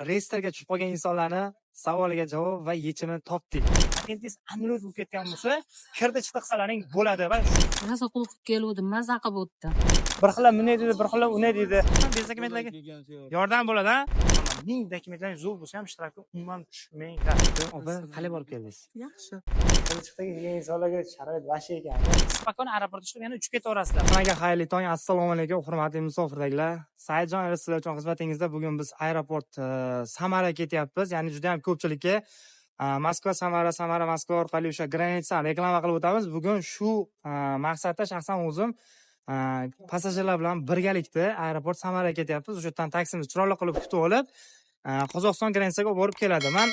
reyestrga tushib qolgan insonlarni savoliga javob va yechimini topdik. Patentingiz annulyut bo'lib ketgan bo'lsa, kirdi chiqdi qilsalaring bo'ladi va Rosa qo'rqib keluvdim, maza qilib o'tdi. bir xillar bunday dedi, bir xillar unday dedi. Bez dokumentlarga yordam bo'ladi, ha? Ming dokumentlaring zo'r bo'lsa ham ishtirokga umuman tushmanglar. Opa, qalay borib keldingiz? Yaxshi. Chiqdagi kelgan insonlarga sharoit vashi ekan. Spokon aeroportga chiqib yana uchib ketaverasizlar. Hammaga xayrli tong, assalomu alaykum, hurmatli musofirdagilar. Saidjon sizlar uchun xizmatingizda bugun biz aeroport Samara ketyapmiz. Ya'ni juda ham ko'pchilikka Moskva Samara, Samara Moskva orqali o'sha granitsani reklama qilib o'tamiz. Bugun shu maqsadda shaxsan o'zim passajirlar bilan birgalikda aeroport Samara ketyapmiz. O'sha yerdan taksimiz chiroyli qilib kutib olib, Qozog'iston granitsaga borib keladi. Men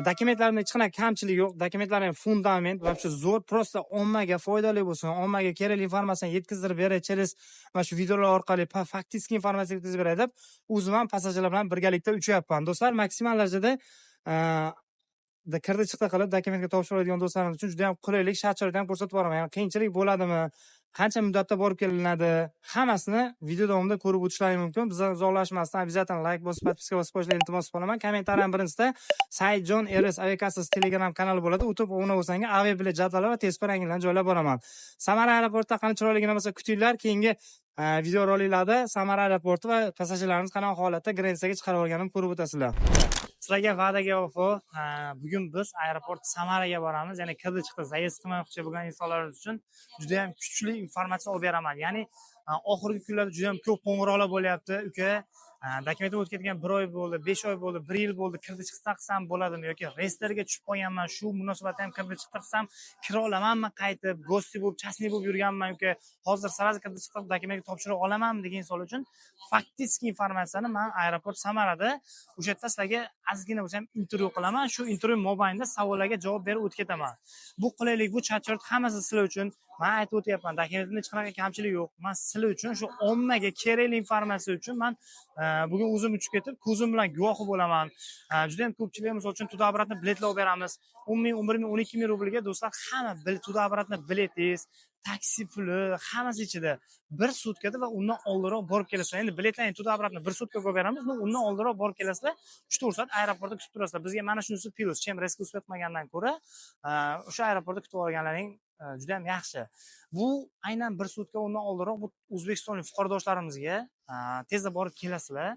dokumentlarimda hech qanday kamchilik yo'q. Dokumentlarim fundament va shu zo'r, prosta ommaga foydali bo'lsin, ommaga kerakli informatsiyani yetkazib beray, через mana shu videolar orqali faktik informatsiya yetkazib beray deb o'zim ham passajirlar bilan birgalikda uchyapman. Do'stlar, maksimal darajada kirdi chiqdi qilib dokumentga topshiradigan do'stlarimiz uchun juda ham qulaylik, shart-sharoit ham ko'rsatib boraman. Ya'ni qiyinchilik bo'ladimi? Qancha muddatda borib kelinadi? Hammasini video davomida ko'rib o'tishlaring mumkin. Bizdan uzoqlashmasdan обязательно like bosib, подписка bosib qo'yishlarni iltimos qilaman. Kommentariyam birinchida Saidjon RS aviakasasi Telegram kanali bo'ladi. O'tib obuna bo'lsangiz aviabilet jadvali va tezkor yangiliklarni joylab boraman. Samara aeroportida qani chiroyligina bo'lsa kutinglar. Keyingi video roliklarda Samara aeroporti va passajirlarimiz qanaqa holatda granitsaga chiqarib olganini ko'rib o'tasizlar. Sizlarga va'daga vafo, bugun biz aeroport Samaraga boramiz. Ya'ni kirdi chiqdi zaezd qilmoqchi bo'lgan insonlarimiz uchun juda ham kuchli informatsiya olib beraman. Ya'ni oxirgi kunlarda juda ham ko'p qo'ng'iroqlar bo'lyapti. Uka, dokumentim o'tib ketgan 1 oy bo'ldi, 5 oy bo'ldi, 1 yil bo'ldi, kirdi chiqdi qilsam bo'ladimi yoki reyestrga tushib qolganman, shu munosabatda ham kirdi chiqdi qilsam kira olamanmi qaytib, gosti bo'lib, chasniy bo'lib yurganman yoki hozir sarazi kirdi chiqdi dokumentga topshirib olamanmi degan insonlar uchun faktik informatsiyani men aeroport Samarada o'sha yerda sizlarga ozgina bo'lsa ham intervyu qilaman. Shu intervyu mobaynida savollarga javob berib o'tib ketaman. Bu qulaylik, bu chat-chat hammasi sizlar uchun. Men aytib o'tyapman, dokumentimda hech qanaqa kamchilik yo'q. Men sizlar uchun shu ommaga kerakli informatsiya uchun men bugun o'zim uchib ketib, ko'zim bilan guvohi bo'laman. Juda ham ko'pchilik misol uchun tudi obratni biletlar olib beramiz. 10 ming, 11 ming, 12 ming rublga do'stlar hamma tudi obratni biletingiz, taksi puli, hammasi ichida bir sutkada va undan oldinroq borib kelasizlar. Endi biletlarni tudi obratni bir sutkaga qo'yib beramiz, undan oldinroq borib kelasizlar. 3-4 soat aeroportda kutib turasizlar. Bizga mana shunisi plus, chem reska o'tmagandan ko'ra, o'sha aeroportda kutib olganlaring juda ham yaxshi. Bu aynan bir sutka undan oldinroq bu o'zbekistonlik fuqaroshlarimizga tezda borib kelasizlar.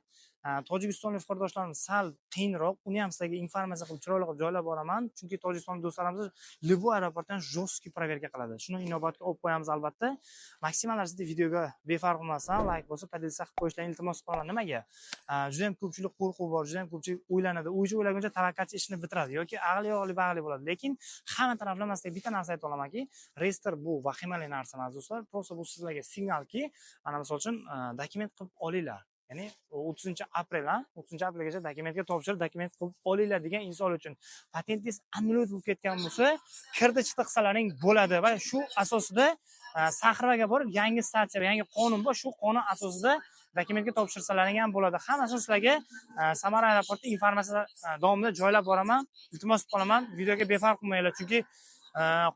Tojikistonlik fuqaroshlarimiz sal qiyinroq, uni ham sizlarga informatsiya qilib chiroyli qilib joylab boraman, chunki tojikistonlik do'stlarimiz любой aeroportdan жесткий proverka qiladi. Shuni inobatga olib qo'yamiz albatta. Maksimal darajada videoga befarq bo'lmasdan like bosib, podpisa qilib qo'yishlarini iltimos qilaman. Nimaga? Juda ham ko'pchilik qo'rquv bor, juda ham ko'pchilik o'ylanadi. O'ylaguncha tavakkalchi ishini bitiradi yoki aqli yo'g'li bag'li bo'ladi. Lekin hamma taraflama sizlarga bitta narsa ayta olamanki, reyestr bu vahimali narsa emas do'stlar. Prosta bu sizlarga signalki, mana misol uchun dokument qilib olinglar. Ya'ni 30-aprel, 30-aprelgacha dokumentga topshirib, dokument qilib olinglar degan insonlar uchun. Patentingiz annulyut bo'lib ketgan bo'lsa, kirdi chiqdi qilsalaring bo'ladi va shu asosida Saxraga borib yangi statsiya, yangi qonun bor, shu qonun asosida dokumentga topshirsalaring ham bo'ladi. Hammasini sizlarga Samara aeroportida informatsiya davomida joylab boraman. Iltimos qilaman, videoga befarq bo'lmanglar, chunki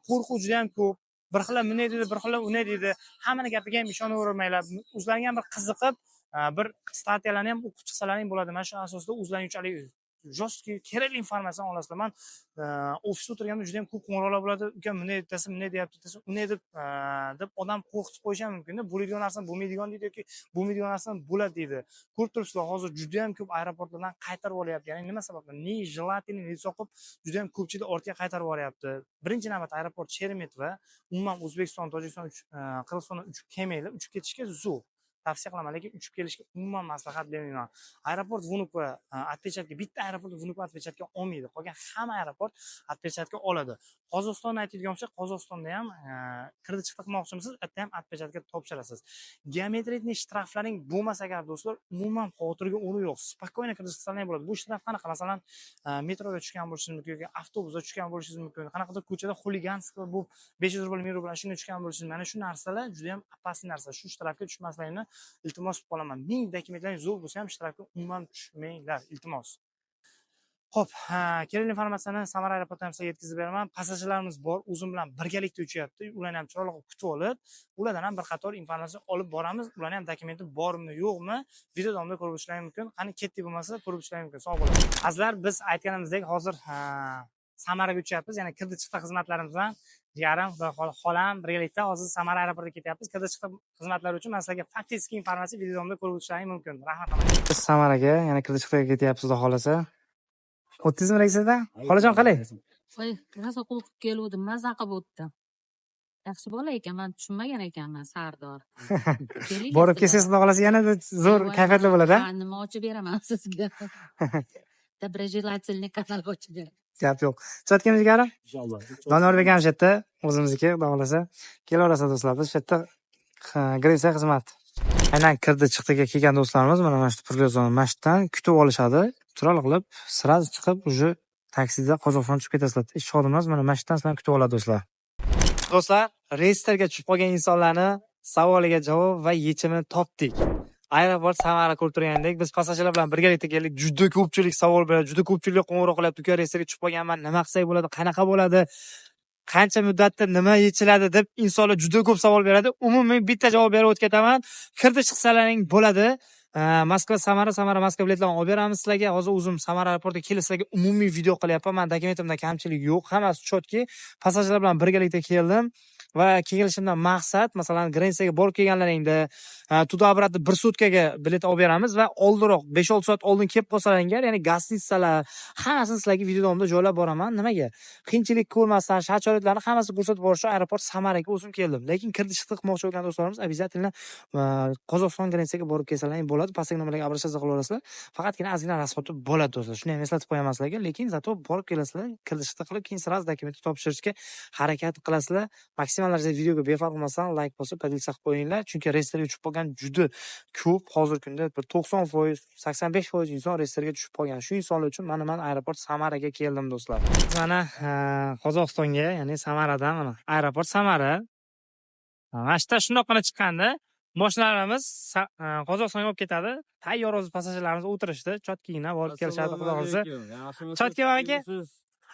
qo'rquv juda ham ko'p. Bir xillar bunday dedi, bir xillar unday dedi. Hammaning gapiga ham ishonavermanglar. O'zlaringga ham bir qiziqib, bir statiyalarni ham o'qib chiqsalaring bo'ladi. Mana shu asosda o'zlaringchalik жесткий kerakli informatsiyani olasizlar. Men ofisda o'tirganda juda ham ko'p qo'ng'iroqlar bo'ladi. Uka bunday aytasi, bunday deyapti, unday deb odam qo'rqitib qo'yishi ham mumkin. Bo'ladigan narsa bo'lmaydigan deydi yoki bo'lmaydigan narsa bo'ladi deydi. Ko'rib turibsizlar, hozir juda ham ko'p aeroportlardan qaytarib olyapti. Ya'ni nima sababdan? Ne желательно, ne soqib juda ham ko'pchilik ortga qaytarib boryapti. Birinchi navbatda aeroport Sheremetova, umuman O'zbekiston, Tojikiston, Qirg'izistondan uchib kelmanglar, uchib ketishga zo'r. Tavsiya qilaman, lekin uchib kelishga umuman maslahat bermayman. Aeroport Vnukovo отпечатка, bitta aeroport Vnukovo отпечатка olmaydi. Qolgan hamma aeroport отпечатка oladi. Qozog'istonni aytadigan bo'lsak, Qozog'istonda ham kirdi chiqdi qilmoqchimisiz, yerda ham отпечатка topshirasiz. Geometrik shtraflaring bo'lmasa agar do'stlar, umuman xavotirga o'rin yo'q. Spokойно kirdi chiqsalaring bo'ladi. Bu shtraf qanaqa? Masalan, metroga tushgan bo'lishingiz mumkin yoki avtobusga tushgan bo'lishingiz mumkin. Qanaqadir ko'chada xuligansk bu 500 rubl, 1000 rubl shunga tushgan bo'lishingiz. Mana shu narsalar juda ham opasniy narsa. Shu shtrafga tushmasligini iltimos qolaman. Ming dokumentlaring zo'r bo'lsa ham ishtirokga umuman tushmanglar, iltimos. Xo'p, kerakli informatsiyani Samara aeroportidan sizga yetkazib beraman. Passajirlarimiz bor, o'zim bilan birgalikda uchyapti. Ularni ham chiroyli qilib kutib olib, ulardan ham bir qator informatsiya olib boramiz. Ularni ham dokumenti bormi, yo'qmi, video davomida ko'rib o'tishlari mumkin. Qani ketdik bo'lmasa, ko'rib o'tishlari mumkin. Sog' bo'linglar. Azizlar, biz aytganimizdek hozir Samaraga uchyapmiz. Ya'ni kirdi chiqdi xizmatlarimiz bilan jigarim, xolam birgalikda hozir Samara aeroportiga ketyapmiz. Kirdi chiqdi xizmatlari uchun men sizlarga faktik informatsiya video davomida ko'rib o'tishlaring mumkin. Rahmat. Biz Samaraga, ya'ni kirdi chiqdiga ketyapmiz, xudo xolasa. 30 raisida? Xolajon qalay? voy rosa qo'rqib keluvdim, maza qilib o'tdim. Yaxshi bola ekan, men tushunmagan ekanman Sardor. Keling, Borib kelsangiz, xudo xolasa yanada zo'r kayfiyatli bo'ladi. Nima ochib beraman sizga. Доброжелательный kanal ochib beraman. Gap yo'q. Chotganimiz garim? Inshaalloh. Doniyorbek ham shu yerda, o'zimizniki, xudo xolasa. Kelaverasiz do'stlar, biz shu yerda Gretsiya xizmat. Aynan kirdi chiqdiga kelgan do'stlarimiz mana shu Purlezon masjiddan kutib olishadi. Chiroyli qilib sraz chiqib, уже taksida Qozog'iston tushib ketasizlar. Ish xodimlarimiz mana masjiddan sizlarni kutib oladi do'stlar. Do'stlar, reyestrga tushib qolgan insonlarni savoliga javob va yechimini topdik. Aeroport Samara ko'rib turgandek, biz passajirlar bilan birgalikda keldik. Juda ko'pchilik savol beradi, juda ko'pchilik qo'ng'iroq qilyapti. Uka, reyestrga tushib qolganman, nima qilsak bo'ladi, qanaqa bo'ladi? Qancha muddatda nima yechiladi deb insonlar juda ko'p savol beradi. Umumiy bitta javob berib o'tib ketaman. Kirdi chiqsalaring bo'ladi. Moskva Samara Moskva biletlarni olib beramiz sizlarga. Hozir o'zim Samara aeroportiga kelib sizlarga umumiy video qilyapman. Men dokumentimda kamchilik yo'q, hammasi chotki. Passajirlar bilan birgalikda keldim. Va kelishimdan maqsad, masalan, Gretsiyaga borib kelganlaringda tуда обратно 1 sutkaga bilet olib beramiz va oldinroq 5-6 soat oldin kelib qolsalaringlar, ya'ni gastitsalar hammasini sizlarga video davomida joylab boraman. Nimaga? Qiyinchilik ko'rmasdan, sharoitlarni hammasini ko'rsatib borish uchun aeroport Samaraga o'zim keldim. Lekin kirdi chiqdi qilmoqchi bo'lgan do'stlarimiz обязательно Qozog'iston Gretsiyaga borib kelsalaring bo'ladi. Pastki nomerlarga обращаться qilaverasizlar. Faqatgina ozgina rasxoti bo'ladi do'stlar. Shuni ham eslatib qo'yaman sizlarga, lekin zato borib kelasizlar, kirdi chiqdi qilib, keyin sразу dokumentni topshirishga harakat qilasizlar. Maksimal darajada videoga befarq bo'lmasdan like bosib, podpisa qilib qo'yinglar, chunki reyestrga tushib qolgan juda ko'p. Hozirgi kunda bir 90%, 85% inson reyestrga tushib qolgan. Shu insonlar uchun men aeroport Samaraga keldim do'stlar. Mana Qozog'istonga, ya'ni Samaradan mana aeroport Samara. Mana shu shundoqqina chiqqanda mashinalarimiz Qozog'istonga olib ketadi. Tayyor o'z passajirlarimiz o'tirishdi, chotkigina borib kelishadi, xudo xolasa. Chotki aka,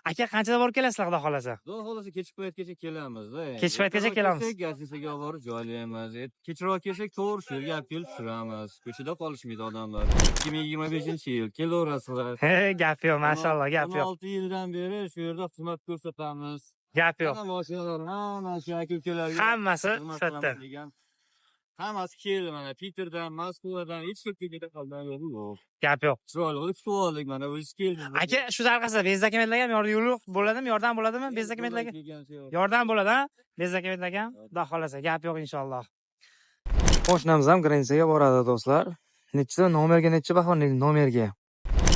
aka qanchada borib kelasizlar, xudo xolasa? Xudo xolasa kechki paytgacha kelamiz-da. Kechki paytgacha kelamiz. Gazetaga olib borib joylaymiz. Kechroq kelsak, to'g'ri shu yerga olib kelib tushiramiz. Ko'chada qolishmaydi odamlar. 2025-yil kelaverasizlar. He, gap yo'q, mashallah, gap yo'q. 16 yildan beri shu yerda xizmat ko'rsatamiz. Gap yo'q. Mashinalar hammasi aka-ukalarga Hammasi xizmat shu yerda. qilamiz degan. Hammasi keldi mana Peterdan, Moskvadan, hech qayerda qolgan yo'q. Gap yo'q. Chiroyli qilib kutib oldik, mana o'zingiz keldingiz. Aka, shu tariqasida bez dokumentlarga ham yo'l bo'ladimi? Yordam bo'ladimi? Bez dokumentlarga? Yordam bo'ladi, ha? Bez dokumentlarga ham, xudo xolasa, gap yo'q inshaalloh. Qo'shnimiz ham Gretsiyaga boradi do'stlar. Nechta nomerga necha baho nomerga?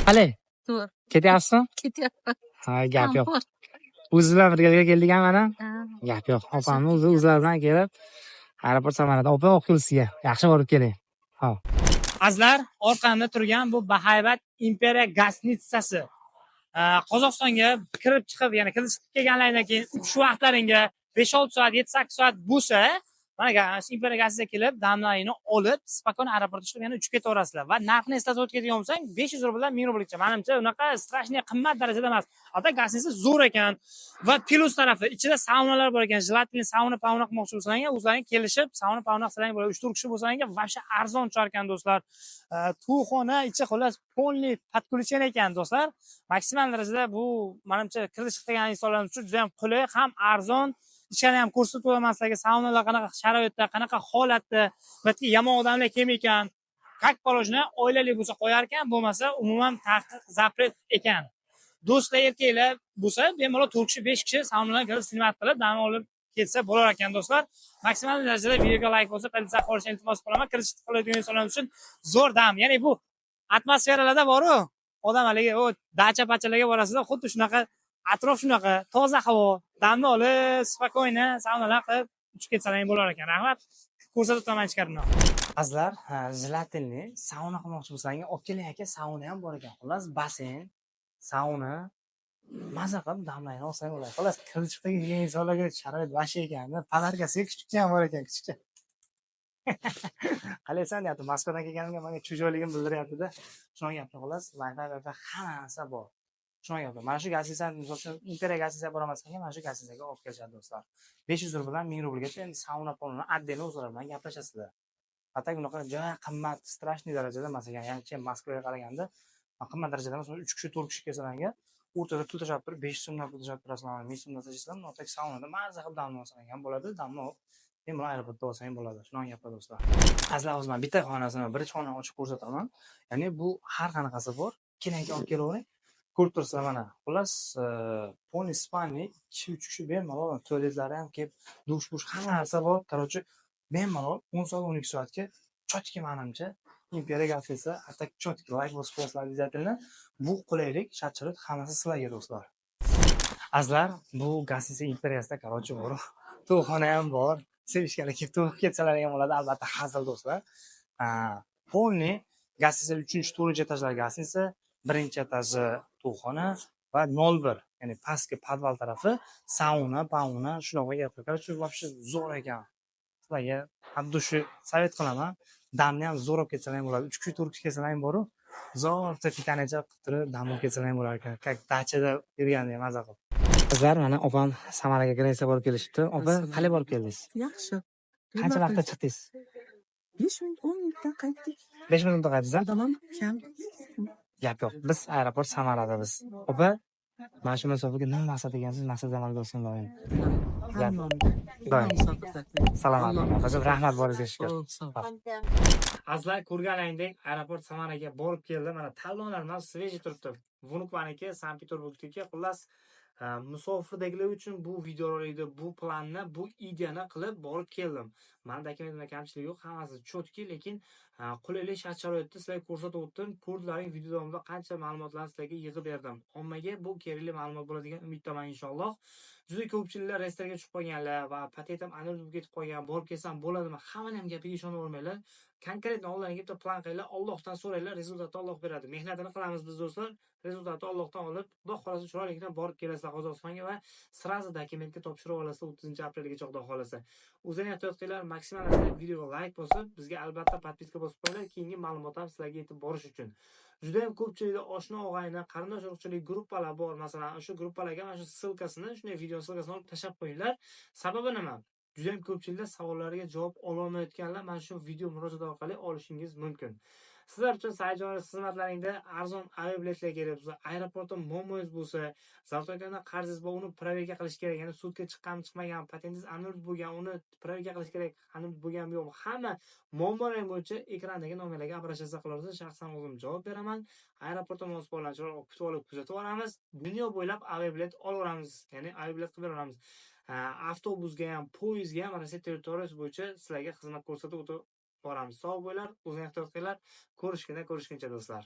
Qalay? To'g'ri. Ketyapsizmi? Ketyapman. Ha, gap yo'q. O'zi bilan birgalikda keldik ham mana. Gap yo'q. Opamni o'zlari bilan kelib aeroport Samarada opa olib kelishga. Yaxshi borib keling. Xo'p. Azizlar, orqamda turgan bu bahaybat Imperiya Gasnitsasi. Qozog'istonga kirib chiqib, ya'ni kirib chiqib kelganlardan keyin uchish vaqtlaringga 5-6 soat, 7-8 soat bo'lsa, mana Imperiya Gasga kelib, damlaringni olib, spokon aeroportga chiqib yana uchib ketaverasizlar. Va narxni eslatib o'tadigan bo'lsam, 500 rubldan 1000 rublgacha. Menimcha, unaqa strashniy qimmat darajada emas. Albatta, Gasnitsa zo'r ekan. Va plus tarafi, ichida saunalar bor ekan. Jelatinli sauna qilmoqchi bo'lsalaring, o'zlaring kelishib, sauna qilsalaring bo'ladi. 3-4 kishi bo'lsalaring, vobshe arzon tushar ekan do'stlar. To'yxona ichi xullas polniy подключен ekan do'stlar. Maksimal darajada bu menimcha kirib chiqgan insonlar uchun juda ham qulay, ham arzon. Ichini ham ko'rsatib o'taman sizlarga, saunalar qanaqa sharoitda, qanaqa holatda, balki yomon odamlar kelmaykan. Как положено, oilali bo'lsa qo'yar ekan, bo'lmasa umuman taqiq, zapret ekan. Do'stlar erkaklar bo'lsa, bemalol 4 kishi, 5 kishi saunalarga kirib sinimat qilib, dam olib ketsa bo'lar ekan do'stlar. Maksimal darajada videoga like bo'lsa, podpisa qilishni iltimos qilaman. Kirish qiladigan insonlar uchun zo'r dam. Ya'ni bu atmosferalarda bor-ku, odamlarga o dacha-pachalarga borasizlar, xuddi shunaqa atrof shunaqa, toza havo, damni olib, spokойно saunalar qilib uchib ketsalaring bo'lar ekan. Rahmat. Ko'rsatib o'taman ichkarini. Azizlar, jelatinli sauna qilmoqchi bo'lsangiz, olib keling aka, sauna ham bor ekan. Xullas, basen, sauna, maza qilib damlayni olsang bo'ladi. Xullas, kirib chiqib kelgan insonlarga sharoit vashi ekan. Palarkasiga kichikcha ham bor ekan, kichikcha. Qalaysan deyapti, Moskvadan kelganimga menga cho'joligim bildiryapti-da. Shunga gapni xullas, Wi-Fi hammasi bor. Shunaqa gap. Mana shu gastinsani misol uchun Imperiya gastinsasiga boramasanga mana shu gastinsasiga olib kelishadi do'stlar. 500 rubldan 1000 rublgacha endi sauna polni отдельно o'zlari bilan gaplashasizlar. Atak unaqa juda qimmat, strashniy darajada emas ekan. Ya'ni Moskvaga qaraganda qimmat darajada emas. 3 kishi, 4 kishi kelsalarga o'rtada pul tashlab turib 500 so'mdan pul tashlab turasizlar, 1000 so'mdan tashlasizlar, notak saunada maza qilib dam olsangiz ham bo'ladi, damni bemalol aeroportda olsangiz ham bo'ladi. Shunaqa gaplar do'stlar. Azizlar, hozir men bitta xonasini, birinchi xonani ochib ko'rsataman. Ya'ni bu har qanaqasi bor. Keling olib kelavering. Ko'rib turibsizlar mana. Xullas, polniy spalniy 2-3 kishi bemalol, tualetlari ham kelib, dush hamma narsa bor. Короче, bemalol 10 soat, 12 soatga chotki menimcha Imperiya gastinsasi atak chotki like bosib qo'yasizlar обязательно. Bu qulaylik, shart-sharoit hammasi sizlarga do'stlar. Azizlar, bu gastinsasi Imperiyasida короче bor. To'yxona ham bor. Sevishganlar kelib to'yib ketsalar ham bo'ladi, albatta hazil do'stlar. Polniy gastinsasi 3-4 etajlar gastinsasi, birinchi etaji to'yxona va 01, ya'ni pastki podval tarafi sauna, pauna, shunaqa gaplar. Короче, вообще zo'r ekan. Sizlarga haddushi sovet qilaman. Damni ham zo'r olib ketsalar ham bo'ladi. 3 kishi, 4 kishi kelsalar ham boru, zo'rcha pitanacha qilib turib dam olib ketsalar ham bo'lar ekan. Как dachada yurgandek maza qilib. Qizlar, mana opam Samaraga Gretsiya borib kelishibdi. Opa, qalay borib keldingiz? Yaxshi. Qancha vaqtda chiqdingiz? 5 minut, 10 minutda qaytdik. 5 minutda qaytdingiz? Tamam, kam. Gap yo'q. Biz aeroport Samarada biz. Opa, mana shu masofaga nima maqsad ekansiz? Maqsad amalga oshsin doim. Doim. Salomat bo'ling. Hozir rahmat bo'lingizga shukr. Azizlar, ko'rganingdek aeroport Samaraga borib keldi. Mana talonlar mana sveji turibdi. Vunukvaniki, Sankt-Peterburgdagi, xullas musofirdagilar uchun bu videorolikni, bu planni, bu ideyani qilib borib keldim. Menda dokumentda kamchilik yo'q, hammasi chotki, lekin qulaylik shart-sharoitda sizlarga ko'rsatib o'tdim. Ko'rdilaring video davomida qancha ma'lumotlarni sizlarga yig'ib berdim. Ommaga bu kerakli ma'lumot bo'ladigan umiddaman inshaalloh. Juda ko'pchiliklar restoranga tushib qolganlar va patetim analiz bo'lib ketib qolgan, borib kelsam bo'ladimi? Hamma ham gapiga ishonavermanglar. Konkret oldinga bitta plan qilinglar, Allohdan so'ranglar, rezultatni Alloh beradi. Mehnatini qilamiz biz do'stlar, rezultatni Allohdan olib, Xudo xolasa chiroylikdan borib kelasizlar Qozog'istonga va srazi dokumentga topshirib olasizlar 30-aprelgacha Xudo xolasa. O'zingizlar ehtiyot qilinglar, maksimal videoga like bosib, bizga albatta podpiska bosib qo'yinglar, keyingi ma'lumotlar sizlarga yetib borish uchun. Juda ham ko'pchilikda oshna og'ayni, qarindosh urug'chilik gruppalar bor. Masalan, o'sha gruppalarga mana shu silkasini, shunday video silkasini olib tashlab qo'yinglar. Sababi nima? Juda ham ko'pchiliklar savollariga javob ola olmayotganlar mana shu video murojaat orqali olishingiz mumkin. Sizlar uchun sayohat xizmatlaringda arzon aviabiletlar kerak bo'lsa, aeroportda muammongiz bo'lsa, zavtokanda qarzingiz bor, uni proverka qilish kerak. Ya'ni sudga chiqqanmi, chiqmagan, patentingiz annulled bo'lgan, uni proverka qilish kerak, annulled bo'lganmi yo'qmi, hamma muammolar bo'yicha ekrandagi nomerlarga обращаться qilaversangiz, shaxsan o'zim javob beraman. Aeroportda munosabatlanishlar kutib olib kuzatib olamiz. Dunyo bo'ylab aviabilet olaveramiz, ya'ni aviabilet qilib beramiz. Avtobusga ham, poyezdga ham Rossiya territoriyasi bo'yicha sizlarga xizmat ko'rsatib o'tib boramiz. Sog' bo'linglar, o'zingizni ehtiyot qilinglar. Ko'rishguncha do'stlar.